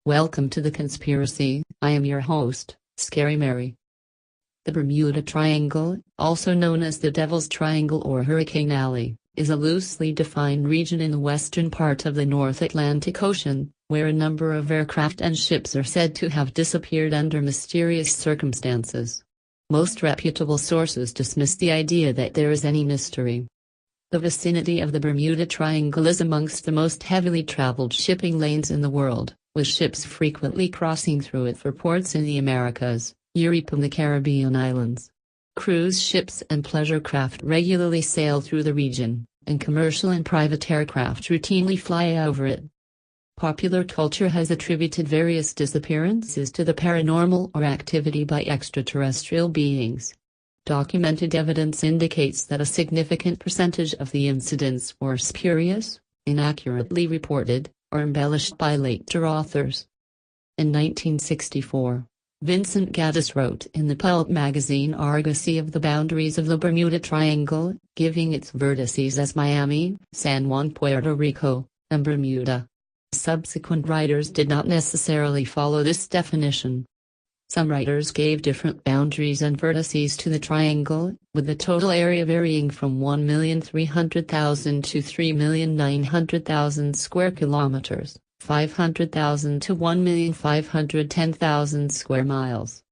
Welcome to The Conspiracy. I am your host, Scary Mary. The Bermuda Triangle, also known as the Devil's Triangle or Hurricane Alley, is a loosely defined region in the western part of the North Atlantic Ocean, where a number of aircraft and ships are said to have disappeared under mysterious circumstances. Most reputable sources dismiss the idea that there is any mystery. The vicinity of the Bermuda Triangle is amongst the most heavily traveled shipping lanes in the world, with ships frequently crossing through it for ports in the Americas, Europe and the Caribbean islands. Cruise ships and pleasure craft regularly sail through the region, and commercial and private aircraft routinely fly over it. Popular culture has attributed various disappearances to the paranormal or activity by extraterrestrial beings. Documented evidence indicates that a significant percentage of the incidents were spurious, inaccurately reported, or embellished by later authors. In 1964, Vincent Gaddis wrote in the pulp magazine Argosy of the boundaries of the Bermuda Triangle, giving its vertices as Miami, San Juan, Puerto Rico, and Bermuda. Subsequent writers did not necessarily follow this definition. Some writers gave different boundaries and vertices to the triangle, with the total area varying from 1,300,000 to 3,900,000 square kilometers, 500,000 to 1,510,000 square miles.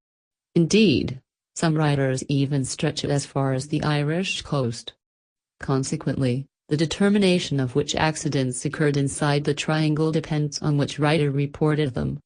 Indeed, some writers even stretch it as far as the Irish coast. Consequently, the determination of which accidents occurred inside the triangle depends on which writer reported them.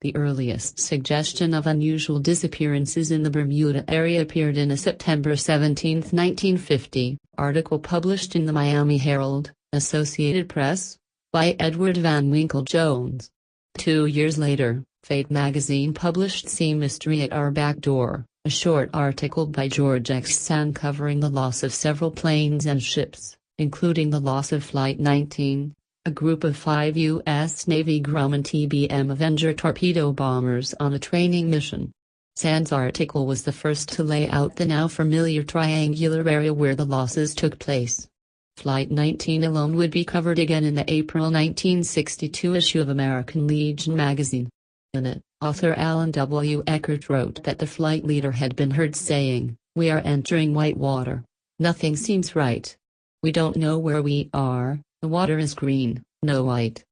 The earliest suggestion of unusual disappearances in the Bermuda area appeared in a September 17, 1950, article published in the Miami Herald, Associated Press, by Edward Van Winkle Jones. 2 years later, Fate magazine published "Sea Mystery at Our Back Door," a short article by George X. Sand covering the loss of several planes and ships, including the loss of Flight 19. A group of 5 U.S. Navy Grumman TBM Avenger torpedo bombers on a training mission. Sand's article was the first to lay out the now familiar triangular area where the losses took place. Flight 19 alone would be covered again in the April 1962 issue of American Legion magazine. In it, author Alan W. Eckert wrote that the flight leader had been heard saying, "We are entering white water. Nothing seems right. We don't know where we are. The water is green, no white."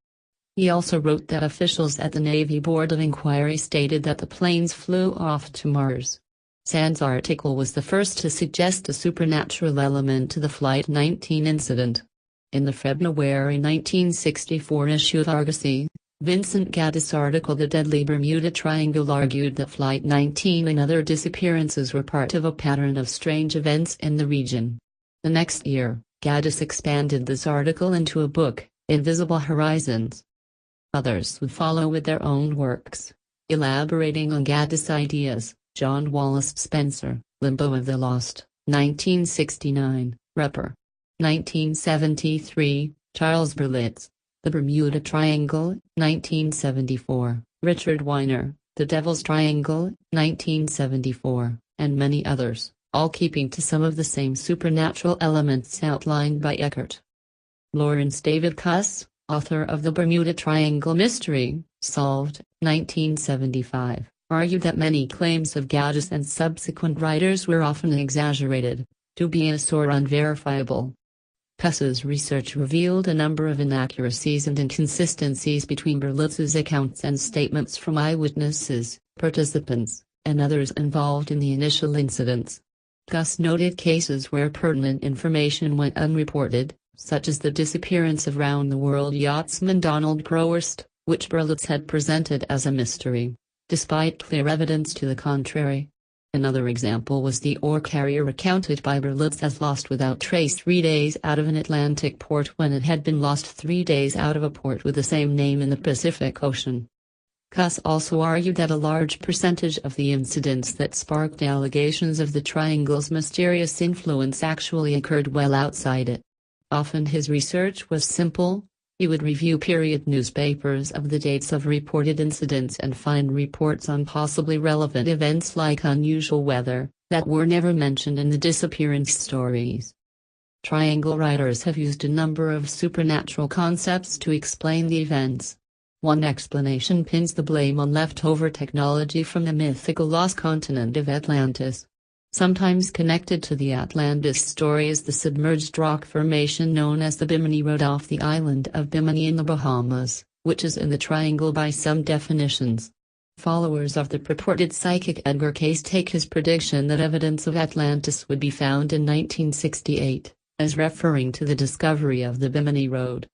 He also wrote that officials at the Navy Board of Inquiry stated that the planes flew off to Mars. Sand's article was the first to suggest a supernatural element to the Flight 19 incident. In the February 1964 issue of Argosy, Vincent Gaddis' article "The Deadly Bermuda Triangle" argued that Flight 19 and other disappearances were part of a pattern of strange events in the region. The next year, Gaddis expanded this article into a book, Invisible Horizons. Others would follow with their own works. Elaborating on Gaddis' ideas, John Wallace Spencer, Limbo of the Lost, 1969, Repper. 1973, Charles Berlitz, The Bermuda Triangle, 1974, Richard Weiner, The Devil's Triangle, 1974, and many others, all keeping to some of the same supernatural elements outlined by Eckert. Lawrence David Cuss, author of The Bermuda Triangle Mystery, Solved, 1975, argued that many claims of Gaddis and subsequent writers were often exaggerated, dubious or unverifiable. Cuss's research revealed a number of inaccuracies and inconsistencies between Berlitz's accounts and statements from eyewitnesses, participants, and others involved in the initial incidents. Cuss noted cases where pertinent information went unreported, such as the disappearance of round-the-world yachtsman Donald Crowhurst, which Berlitz had presented as a mystery, despite clear evidence to the contrary. Another example was the ore carrier recounted by Berlitz as lost without trace 3 days out of an Atlantic port when it had been lost 3 days out of a port with the same name in the Pacific Ocean. Cuss also argued that a large percentage of the incidents that sparked allegations of the triangle's mysterious influence actually occurred well outside it. Often his research was simple. He would review period newspapers of the dates of reported incidents and find reports on possibly relevant events like unusual weather, that were never mentioned in the disappearance stories. Triangle writers have used a number of supernatural concepts to explain the events. One explanation pins the blame on leftover technology from the mythical lost continent of Atlantis. Sometimes connected to the Atlantis story is the submerged rock formation known as the Bimini Road off the island of Bimini in the Bahamas, which is in the triangle by some definitions. Followers of the purported psychic Edgar Cayce take his prediction that evidence of Atlantis would be found in 1968, as referring to the discovery of the Bimini Road.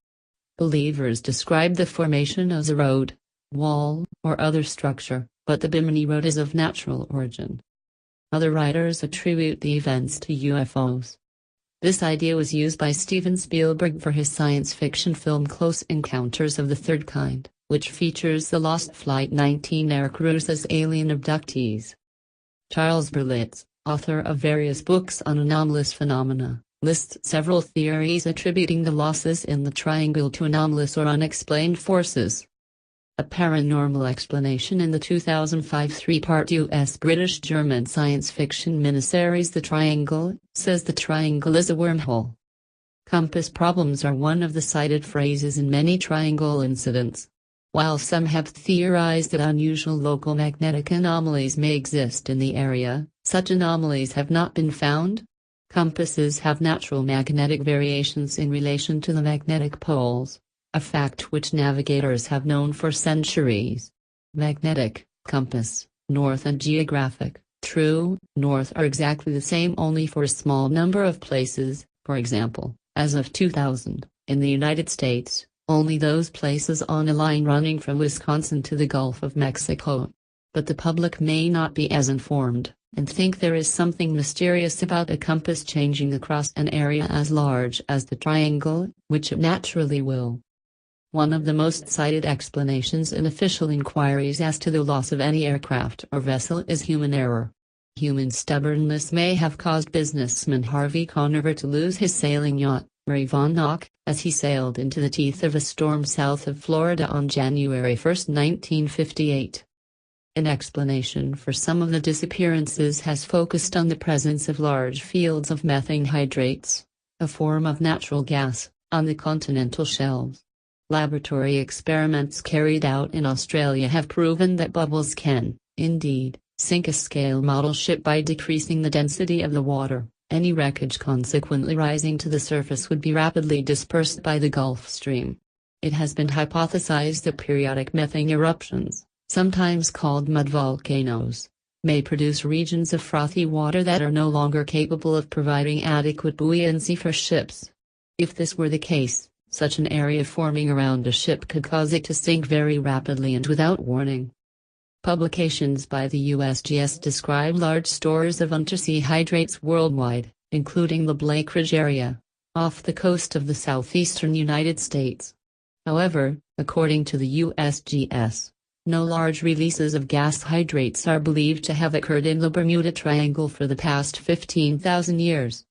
Believers describe the formation as a road, wall, or other structure, but the Bimini Road is of natural origin. Other writers attribute the events to UFOs. This idea was used by Steven Spielberg for his science fiction film Close Encounters of the Third Kind, which features the lost Flight 19 aircrews as alien abductees. Charles Berlitz, author of various books on anomalous phenomena, lists several theories attributing the losses in the triangle to anomalous or unexplained forces. A paranormal explanation in the 2005 three-part US-British-German science fiction miniseries The Triangle says the triangle is a wormhole. Compass problems are one of the cited phrases in many triangle incidents. While some have theorized that unusual local magnetic anomalies may exist in the area, such anomalies have not been found. Compasses have natural magnetic variations in relation to the magnetic poles, a fact which navigators have known for centuries. Magnetic, compass, north and geographic, true, north are exactly the same only for a small number of places. For example, as of 2000, in the United States, only those places on a line running from Wisconsin to the Gulf of Mexico. But the public may not be as informed, and think there is something mysterious about a compass changing across an area as large as the triangle, which it naturally will. One of the most cited explanations in official inquiries as to the loss of any aircraft or vessel is human error. Human stubbornness may have caused businessman Harvey Conover to lose his sailing yacht, Mary Von Knock, as he sailed into the teeth of a storm south of Florida on January 1, 1958. An explanation for some of the disappearances has focused on the presence of large fields of methane hydrates, a form of natural gas, on the continental shelves. Laboratory experiments carried out in Australia have proven that bubbles can, indeed, sink a scale model ship by decreasing the density of the water. Any wreckage consequently rising to the surface would be rapidly dispersed by the Gulf Stream. It has been hypothesized that periodic methane eruptions, sometimes called mud volcanoes, may produce regions of frothy water that are no longer capable of providing adequate buoyancy for ships. If this were the case, such an area forming around a ship could cause it to sink very rapidly and without warning. Publications by the USGS describe large stores of undersea hydrates worldwide, including the Blake Ridge area, off the coast of the southeastern United States. However, according to the USGS, no large releases of gas hydrates are believed to have occurred in the Bermuda Triangle for the past 15,000 years.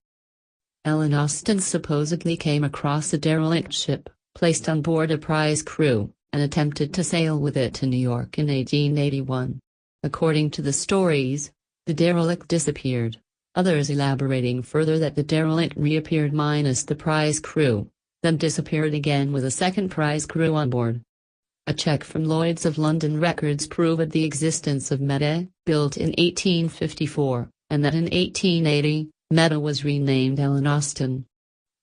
Ellen Austin supposedly came across a derelict ship, placed on board a prize crew, and attempted to sail with it to New York in 1881. According to the stories, the derelict disappeared, others elaborating further that the derelict reappeared minus the prize crew, then disappeared again with a second prize crew on board. A check from Lloyd's of London records proved the existence of Meta, built in 1854, and that in 1880, Meta was renamed Ellen Austin.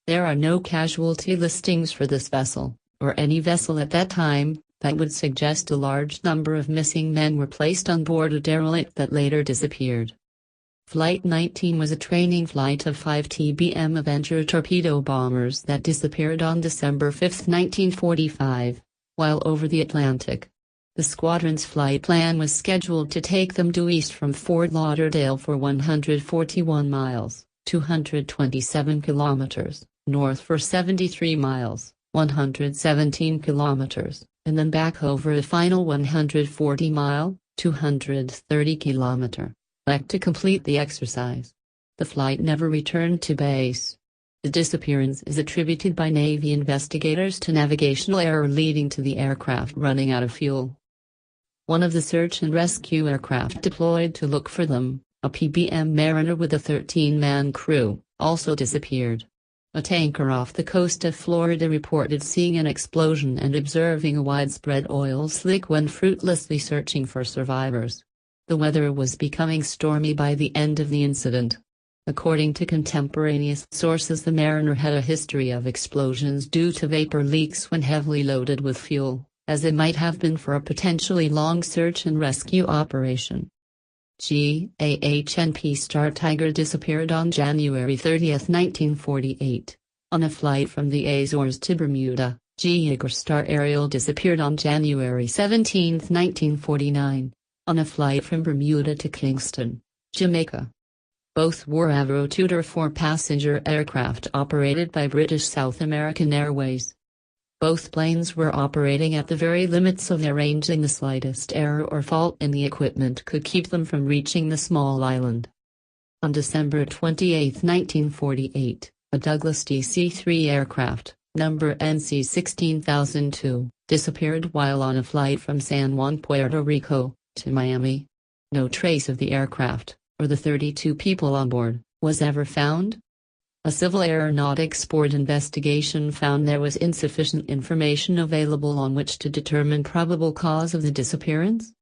There are no casualty listings for this vessel, or any vessel at that time, that would suggest a large number of missing men were placed on board a derelict that later disappeared. Flight 19 was a training flight of 5 TBM Avenger torpedo bombers that disappeared on December 5, 1945, while over the Atlantic. The squadron's flight plan was scheduled to take them due east from Fort Lauderdale for 141 miles, 227 kilometers, north for 73 miles, 117 kilometers, and then back over a final 140-mile, 230-kilometer leg to complete the exercise. The flight never returned to base. The disappearance is attributed by Navy investigators to navigational error leading to the aircraft running out of fuel. One of the search and rescue aircraft deployed to look for them, a PBM Mariner with a 13-man crew, also disappeared. a tanker off the coast of Florida reported seeing an explosion and observing a widespread oil slick when fruitlessly searching for survivors. The weather was becoming stormy by the end of the incident. According to contemporaneous sources, the mariner had a history of explosions due to vapor leaks when heavily loaded with fuel, as it might have been for a potentially long search and rescue operation. GAHNP Star Tiger disappeared on January 30, 1948. On a flight from the Azores to Bermuda, Jaeger Star Ariel disappeared on January 17, 1949. On a flight from Bermuda to Kingston, Jamaica. Both were Avro Tudor 4-passenger aircraft operated by British South American Airways. Both planes were operating at the very limits of their range, and the slightest error or fault in the equipment could keep them from reaching the small island. On December 28, 1948, a Douglas DC-3 aircraft, number NC-16002, disappeared while on a flight from San Juan, Puerto Rico, to Miami. No trace of the aircraft, or the 32 people on board, was ever found. A Civil Aeronautics Board investigation found there was insufficient information available on which to determine probable cause of the disappearance.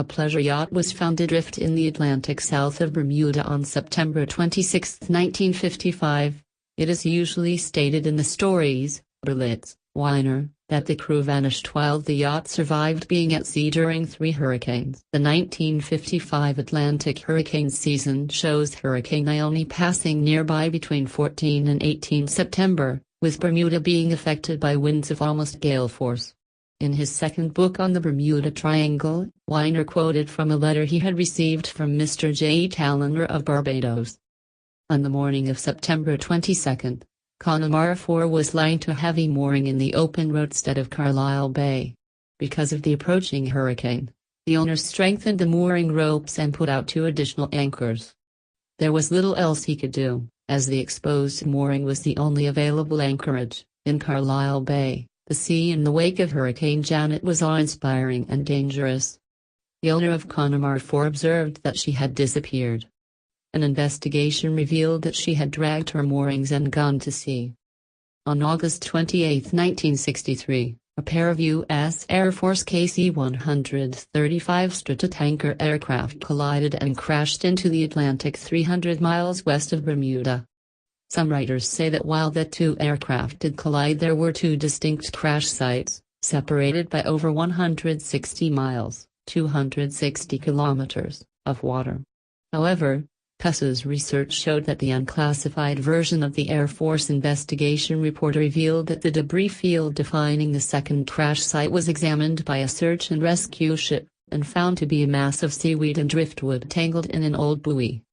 A pleasure yacht was found adrift in the Atlantic south of Bermuda on September 26, 1955. It is usually stated in the stories, Berlitz, Weiner, that the crew vanished while the yacht survived being at sea during 3 hurricanes. The 1955 Atlantic hurricane season shows Hurricane Ione passing nearby between 14 and 18 September, with Bermuda being affected by winds of almost gale force. In his second book on the Bermuda Triangle, Weiner quoted from a letter he had received from Mr. J. Challoner of Barbados. On the morning of September 22, Connemara 4 was lying to heavy mooring in the open roadstead of Carlisle Bay. Because of the approaching hurricane, the owners strengthened the mooring ropes and put out 2 additional anchors. There was little else he could do, as the exposed mooring was the only available anchorage. In Carlisle Bay, the sea in the wake of Hurricane Janet was awe-inspiring and dangerous. The owner of Connemara 4 observed that she had disappeared. An investigation revealed that she had dragged her moorings and gone to sea. On August 28, 1963, a pair of U.S. Air Force KC-135 Stratotanker aircraft collided and crashed into the Atlantic 300 miles west of Bermuda. Some writers say that while the 2 aircraft did collide, there were 2 distinct crash sites, separated by over 160 miles, 260 kilometers, of water. However, PESA's research showed that the unclassified version of the Air Force investigation report revealed that the debris field defining the second crash site was examined by a search and rescue ship, and found to be a mass of seaweed and driftwood tangled in an old buoy.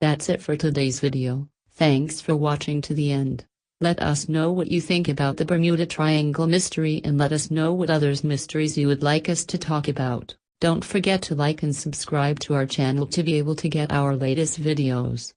That's it for today's video. Thanks for watching to the end. Let us know what you think about the Bermuda Triangle mystery, and let us know what other mysteries you would like us to talk about. Don't forget to like and subscribe to our channel to be able to get our latest videos.